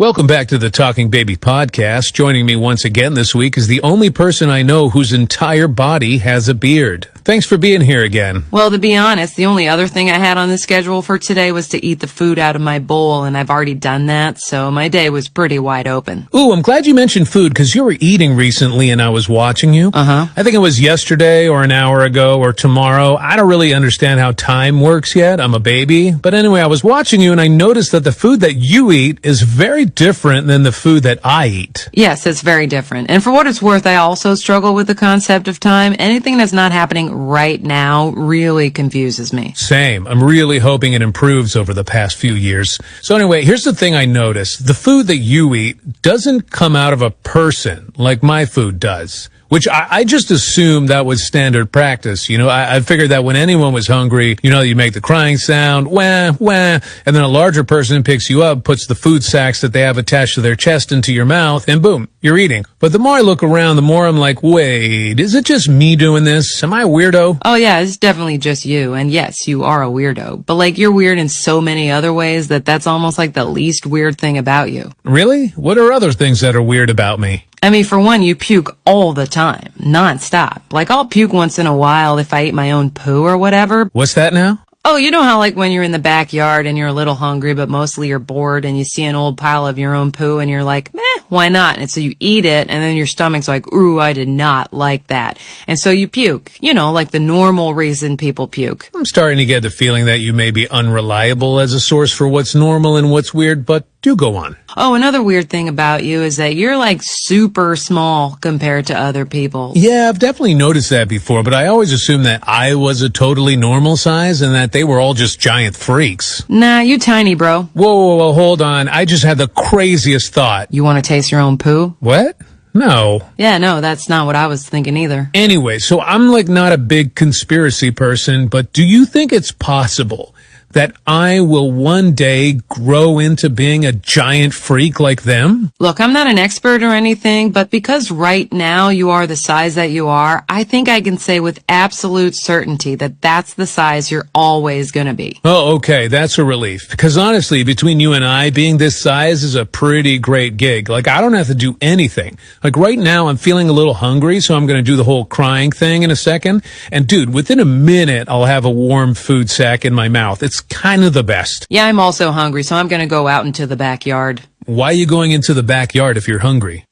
Welcome back to the Talking Baby podcast. Joining me once again this week is the only person I know whose entire body has a beard. Thanks for being here again. Well, to be honest, the only other thing I had on the schedule for today was to eat the food out of my bowl, and I've already done that, so my day was pretty wide open. Ooh, I'm glad you mentioned food because you were eating recently and I was watching you. I think it was yesterday or an hour ago or tomorrow. I don't really understand how time works yet. I'm a baby. But anyway, I was watching you and I noticed that the food that you eat is very different than the food that I eat. Yes, it's very different. And for what it's worth, I also struggle with the concept of time. Anything that's not happening right now really confuses me. Same. I'm really hoping it improves over the past few years. So anyway, here's the thing I noticed. The food that you eat doesn't come out of a person like my food does. Which I just assumed that was standard practice. You know, I figured that when anyone was hungry, you make the crying sound, wah, wah, and then a larger person picks you up, puts the food sacks that they have attached to their chest into your mouth, and boom, you're eating. But the more I look around, the more I'm like, wait, is it just me doing this? Am I a weirdo? Oh yeah, it's definitely just you. And yes, you are a weirdo. But you're weird in so many other ways that's almost like the least weird thing about you. Really? What are other things that are weird about me? I mean, for one, you puke all the time, nonstop. I'll puke once in a while if I eat my own poo or whatever. What's that now? Oh, you know how when you're in the backyard and you're a little hungry, but mostly you're bored and you see an old pile of your own poo and you're like, why not? And so you eat it and then your stomach's like, ooh, I did not like that. And so you puke, like the normal reason people puke. I'm starting to get the feeling that you may be unreliable as a source for what's normal and what's weird, but do go on. Oh, another weird thing about you is that you're super small compared to other people. Yeah, I've definitely noticed that before, but I always assumed that I was a totally normal size and that they were all just giant freaks. Nah, you tiny, bro. Whoa, hold on. I just had the craziest thought. You want to taste your own poo? What? No. Yeah, no, that's not what I was thinking either. Anyway, so I'm not a big conspiracy person, but do you think it's possible that I will one day grow into being a giant freak like them? Look, I'm not an expert or anything, but because right now you are the size that you are, I think I can say with absolute certainty that that's the size you're always gonna be. Oh, okay, that's a relief. Because honestly, between you and I, being this size is a pretty great gig. I don't have to do anything. Right now, I'm feeling a little hungry, so I'm gonna do the whole crying thing in a second. And dude, within a minute, I'll have a warm food sack in my mouth. It's kind of the best. Yeah, I'm also hungry, so I'm gonna go out into the backyard. Why are you going into the backyard if you're hungry?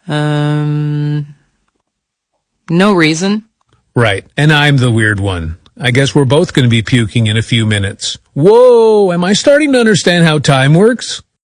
No reason. Right, and I'm the weird one. I guess we're both going to be puking in a few minutes. Whoa, am I starting to understand how time works?